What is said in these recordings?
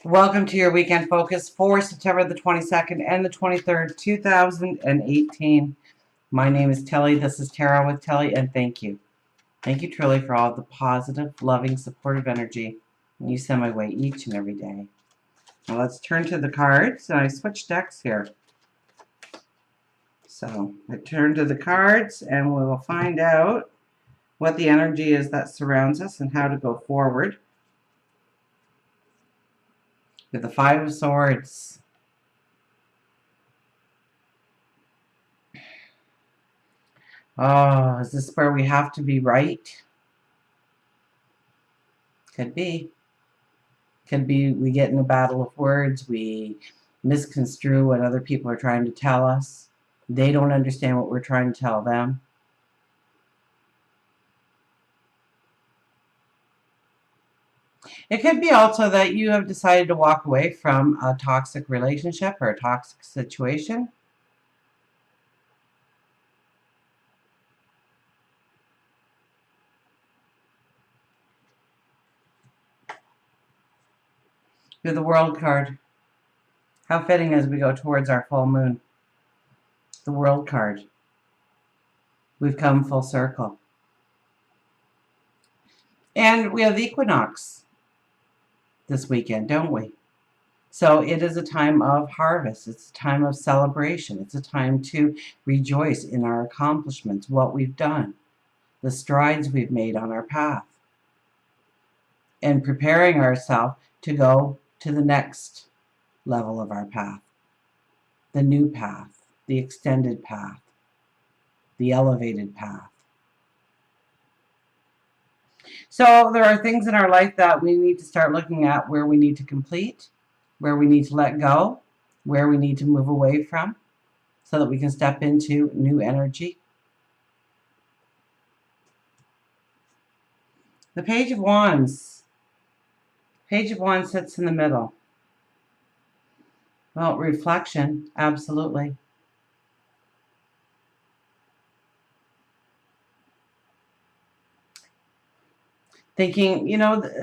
Welcome to your weekend focus for September the 22nd and the 23rd, 2018. My name is Telly. This is Tarot with Telly, and thank you. Thank you truly for all the positive, loving, supportive energy you send my way each and every day. Now let's turn to the cards. I switched decks here. So I turn to the cards and we will find out what the energy is that surrounds us and how to go forward. With the Five of Swords. Oh, is this where we have to be right? Could be. Could be we get in a battle of words. We misconstrue what other people are trying to tell us. They don't understand what we're trying to tell them. It could be also that you have decided to walk away from a toxic relationship or a toxic situation. You're the World card. How fitting as we go towards our full moon. The World card. We've come full circle. And we have the equinox this weekend, don't we? So it is a time of harvest. It's a time of celebration. It's a time to rejoice in our accomplishments, what we've done, the strides we've made on our path, and preparing ourselves to go to the next level of our path, the new path, the extended path, the elevated path. So there are things in our life that we need to start looking at where we need to complete, where we need to let go, where we need to move away from, so that we can step into new energy. The Page of Wands. Page of Wands sits in the middle. Well, reflection, absolutely. Thinking,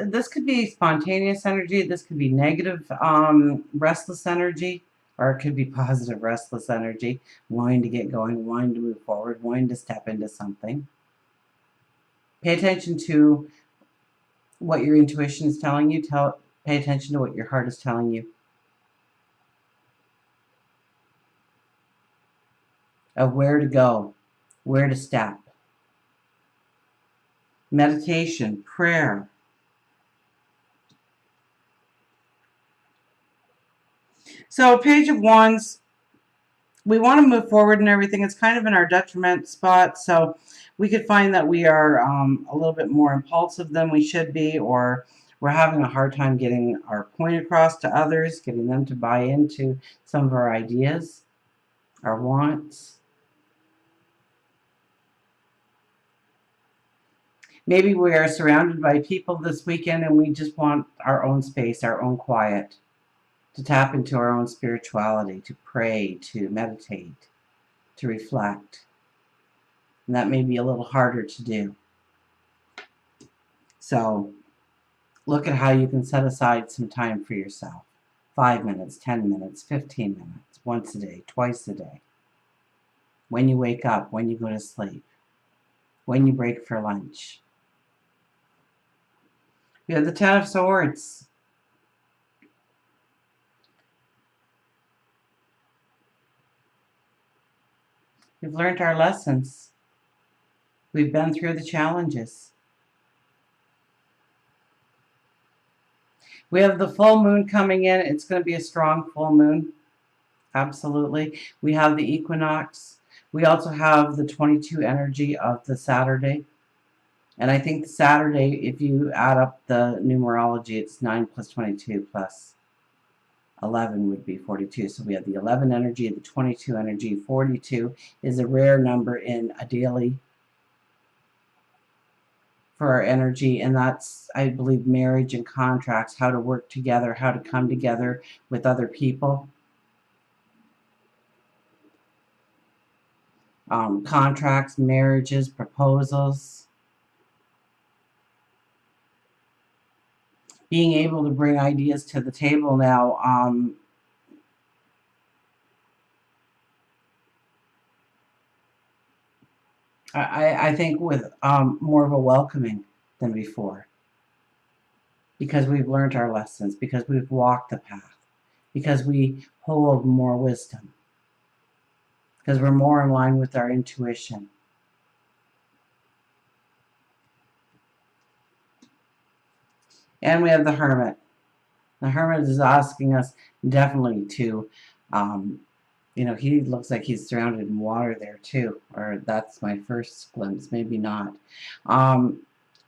this could be spontaneous energy, this could be negative, restless energy, or it could be positive, restless energy, wanting to get going, wanting to move forward, wanting to step into something. Pay attention to what your intuition is telling you. Pay attention to what your heart is telling you. Of where to go, where to step. Meditation, prayer. So Page of Wands, we want to move forward and everything. It's kind of in our detriment spot, so we could find that we are a little bit more impulsive than we should be, or we're having a hard time getting our point across to others, getting them to buy into some of our ideas, our wants. Maybe we are surrounded by people this weekend and we just want our own space, our own quiet, to tap into our own spirituality, to pray, to meditate, to reflect. And that may be a little harder to do. So look at how you can set aside some time for yourself. 5 minutes, 10 minutes, 15 minutes, once a day, twice a day. When you wake up, when you go to sleep, when you break for lunch. We have the Ten of Swords. We've learned our lessons. We've been through the challenges. We have the full moon coming in. It's going to be a strong full moon. Absolutely. We have the equinox. We also have the 22 energy of the Saturday. And I think the Saturday, if you add up the numerology, it's 9 plus 22 plus 11 would be 42. So we have the 11 energy, the 22 energy. 42 is a rare number in a daily for our energy, and that's, I believe, marriage and contracts, how to work together, how to come together with other people. Contracts, marriages, proposals. being able to bring ideas to the table now. I think with more of a welcoming than before, because we've learned our lessons, because we've walked the path, because we hold more wisdom, because we're more in line with our intuition. And we have the Hermit. The Hermit is asking us definitely to, he looks like he's surrounded in water there too, or that's my first glimpse, maybe not.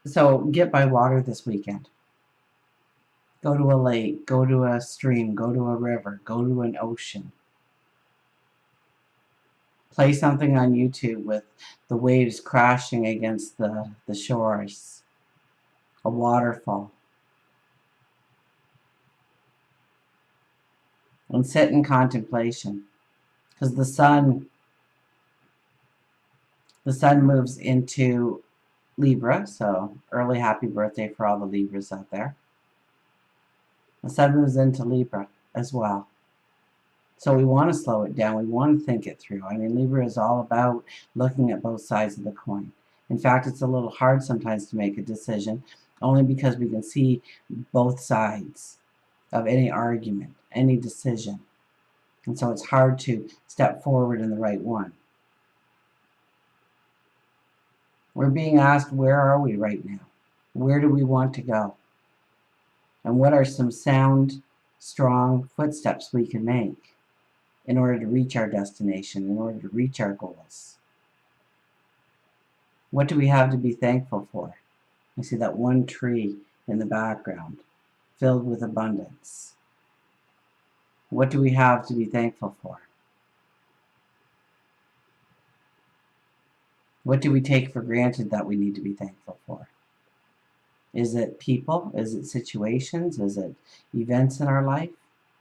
So get by water this weekend. Go to a lake, go to a stream, go to a river, go to an ocean. Play something on YouTube with the waves crashing against the shores, a waterfall. And sit in contemplation. Because the sun moves into Libra, so early happy birthday for all the Libras out there. The sun moves into Libra as well. So we want to slow it down. We want to think it through. I mean, Libra is all about looking at both sides of the coin. In fact, it's a little hard sometimes to make a decision, only because we can see both sides of any argument, any decision. And so it's hard to step forward in the right one. We're being asked, where are we right now? Where do we want to go? And what are some sound, strong footsteps we can make in order to reach our destination, in order to reach our goals? What do we have to be thankful for? You see that one tree in the background, filled with abundance. What do we have to be thankful for? What do we take for granted that we need to be thankful for? Is it people? Is it situations? Is it events in our life?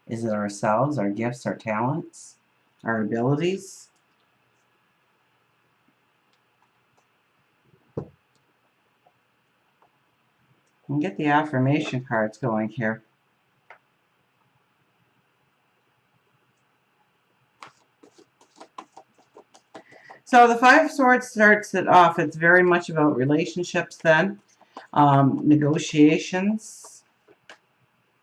Is it ourselves, our gifts, our talents, our abilities? And get the affirmation cards going here. So the Five of Swords starts it off. It's very much about relationships then. Negotiations,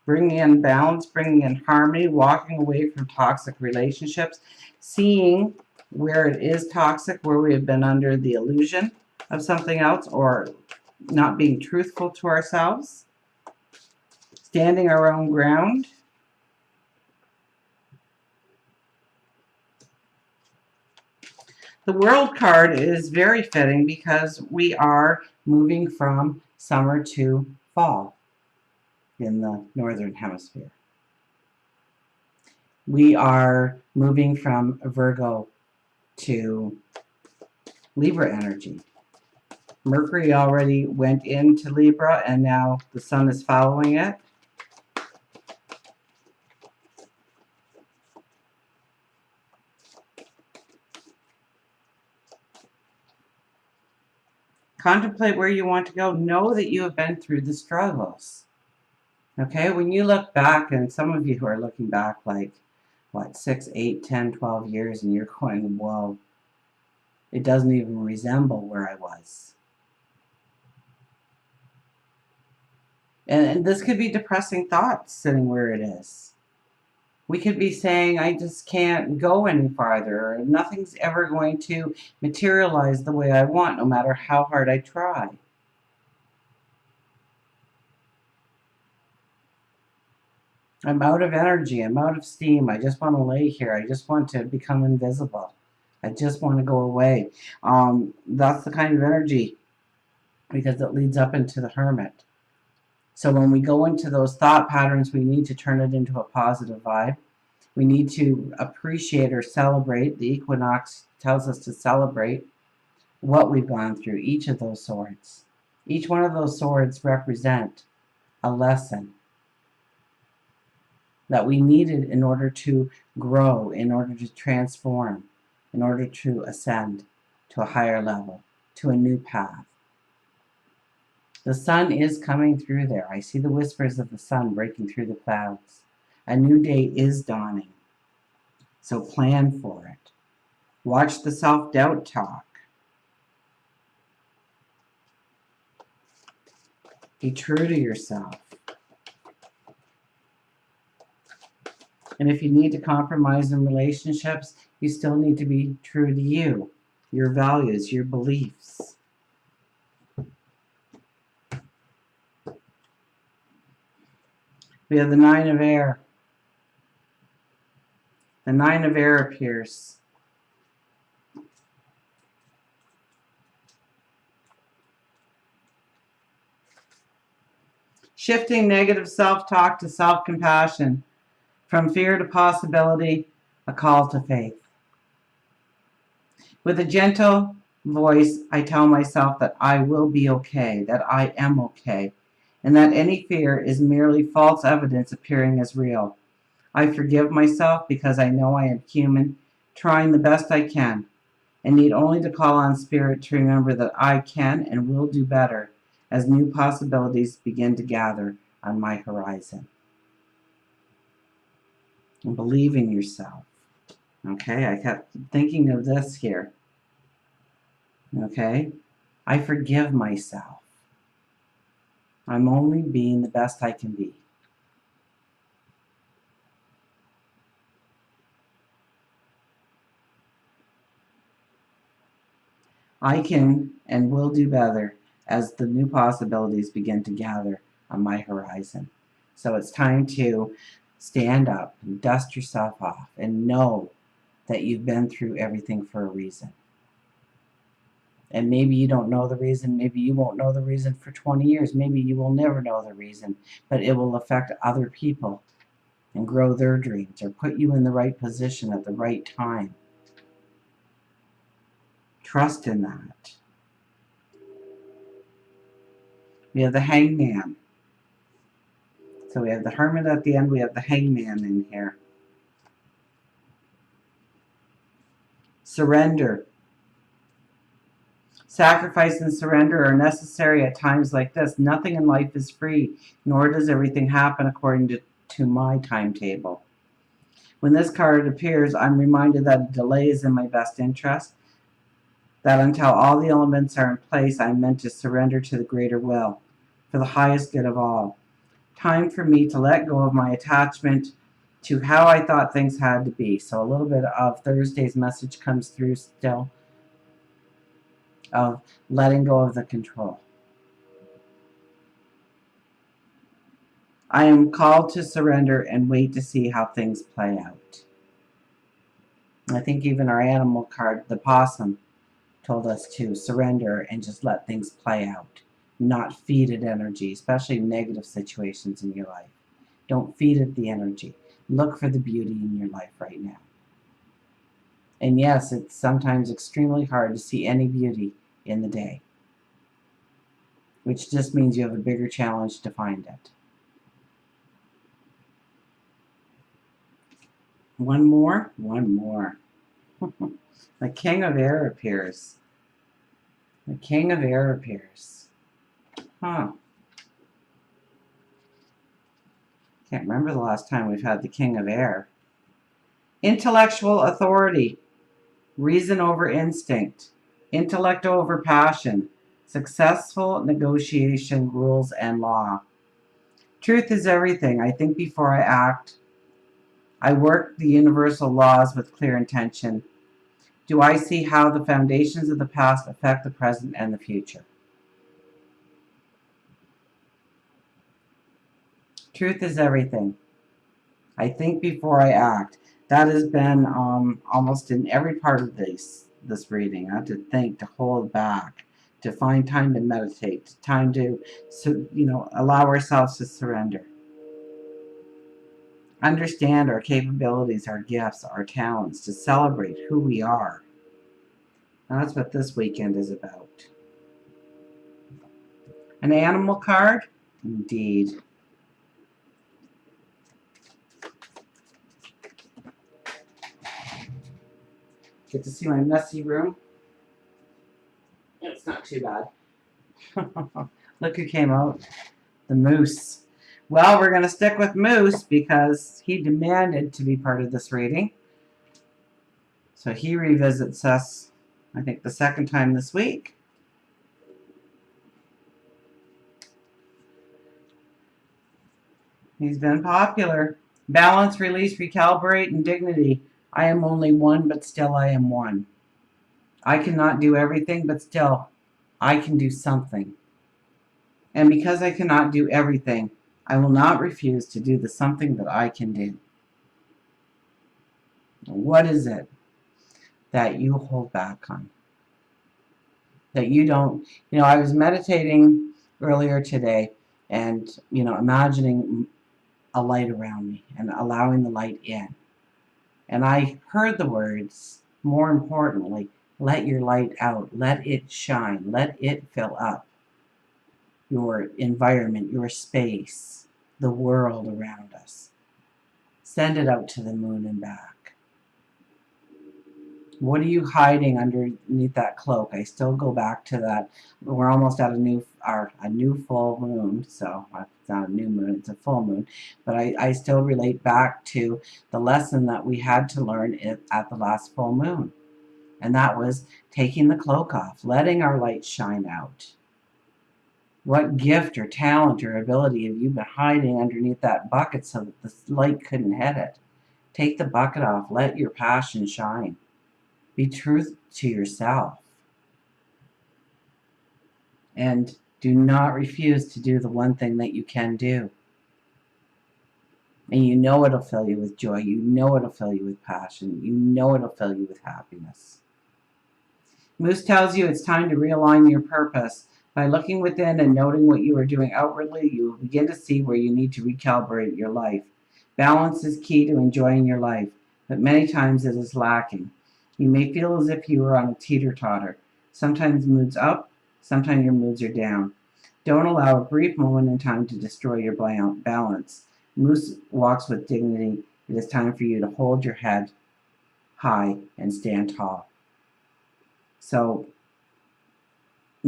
bringing in balance, bringing in harmony, walking away from toxic relationships, seeing where it is toxic, where we have been under the illusion of something else or not being truthful to ourselves, standing our own ground. The World card is very fitting because we are moving from summer to fall in the northern hemisphere. We are moving from Virgo to Libra energy. Mercury already went into Libra and now the sun is following it. Contemplate where you want to go. Know that you have been through the struggles. Okay, when you look back, and some of you who are looking back like, 6, 8, 10, 12 years, and you're going, whoa, it doesn't even resemble where I was. And this could be depressing thoughts sitting where it is. We could be saying, I just can't go any farther, or nothing's ever going to materialize the way I want, no matter how hard I try. I'm out of energy, I'm out of steam, I just want to lay here, I just want to become invisible. I just want to go away. That's the kind of energy, because it leads up into the Hermit. So when we go into those thought patterns, we need to turn it into a positive vibe. We need to appreciate or celebrate. The equinox tells us to celebrate what we've gone through, each of those swords. Each one of those swords represent a lesson that we needed in order to grow, in order to transform, in order to ascend to a higher level, to a new path. The sun is coming through there. I see the whispers of the sun breaking through the clouds. A new day is dawning. So plan for it. Watch the self-doubt talk. Be true to yourself. And if you need to compromise in relationships, you still need to be true to you, your values, your beliefs. We have the Nine of Air. The Nine of Air appears. Shifting negative self-talk to self-compassion. From fear to possibility, a call to faith. With a gentle voice, I tell myself that I will be okay, that I am okay, and that any fear is merely false evidence appearing as real. I forgive myself because I know I am human, trying the best I can, and need only to call on Spirit to remember that I can and will do better as new possibilities begin to gather on my horizon. And believe in yourself. Okay, I kept thinking of this here. Okay, I forgive myself. I'm only being the best I can be. I can and will do better as the new possibilities begin to gather on my horizon. So it's time to stand up and dust yourself off and know that you've been through everything for a reason. And maybe you don't know the reason, maybe you won't know the reason for 20 years, maybe you will never know the reason, but it will affect other people and grow their dreams or put you in the right position at the right time. Trust in that. We have the Hangman. So we have the Hermit at the end, we have the Hangman in here. Surrender. Sacrifice and surrender are necessary at times like this. Nothing in life is free, nor does everything happen according to my timetable. When this card appears, I'm reminded that a delay is in my best interest, that until all the elements are in place, I'm meant to surrender to the greater will, for the highest good of all. Time for me to let go of my attachment to how I thought things had to be. So a little bit of Thursday's message comes through still, of letting go of the control. I am called to surrender and wait to see how things play out. I think even our animal card, the possum, told us to surrender and just let things play out. Not feed it energy, especially negative situations in your life. Don't feed it the energy. Look for the beauty in your life right now. And yes, it's sometimes extremely hard to see any beauty in the day, which just means you have a bigger challenge to find it. One more. The King of Air appears. The King of Air appears. Huh. Can't remember the last time we've had the King of Air. Intellectual authority. Reason over instinct. Intellect over passion. Successful negotiation, rules, and law. Truth is everything. I think before I act. I work the universal laws with clear intention. Do I see how the foundations of the past affect the present and the future? Truth is everything. I think before I act. That has been almost in every part of this reading. I have to think, to hold back, to find time to meditate, time to allow ourselves to surrender. Understand our capabilities, our gifts, our talents, to celebrate who we are. And that's what this weekend is about. An animal card? Indeed. Get to see my messy room? It's not too bad. Look who came out. The moose. Well, we're going to stick with Moose because he demanded to be part of this reading. So he revisits us, I think, the second time this week. He's been popular. Balance, release, recalibrate, and dignity. I am only one, but still I am one. I cannot do everything, but still I can do something. And because I cannot do everything, I will not refuse to do the something that I can do. What is it that you hold back on? That you don't, I was meditating earlier today and, imagining a light around me and allowing the light in. And I heard the words, more importantly, let your light out, let it shine, let it fill up your environment, your space, the world around us. Send it out to the moon and back. What are you hiding underneath that cloak? I still go back to that. We're almost at a new full moon, so it's not a new moon, it's a full moon. But I still relate back to the lesson that we had to learn at the last full moon. And that was taking the cloak off, letting our light shine out. What gift or talent or ability have you been hiding underneath that bucket so that the light couldn't hit it? Take the bucket off, let your passion shine. Be true to yourself. And do not refuse to do the one thing that you can do. And you know it'll fill you with joy. You know it'll fill you with passion. You know it'll fill you with happiness. Moose tells you it's time to realign your purpose. By looking within and noting what you are doing outwardly, you will begin to see where you need to recalibrate your life. Balance is key to enjoying your life, but many times it is lacking. You may feel as if you are on a teeter-totter. Sometimes moods up, sometimes your moods are down. Don't allow a brief moment in time to destroy your balance. Moose walks with dignity. It is time for you to hold your head high and stand tall. So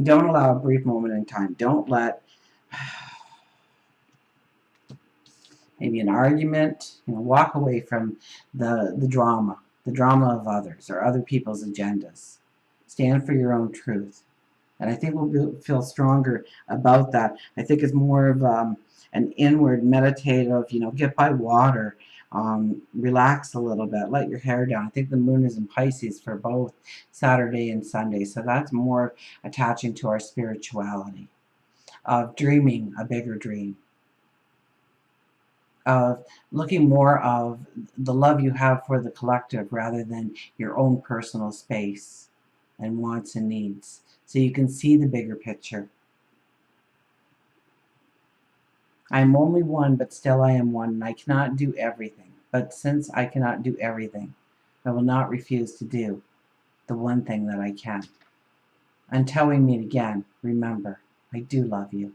don't allow a brief moment in time. Don't let maybe an argument, walk away from the drama of others or other people's agendas. Stand for your own truth. And I think we'll feel stronger about that. I think it's more of an inward meditative, get by water, relax a little bit, let your hair down. I think the moon is in Pisces for both Saturday and Sunday. So that's more attaching to our spirituality, of dreaming a bigger dream, of looking more of the love you have for the collective rather than your own personal space and wants and needs, so you can see the bigger picture. I am only one, but still I am one, and I cannot do everything. But since I cannot do everything, I will not refuse to do the one thing that I can. Until we meet again, remember, I do love you.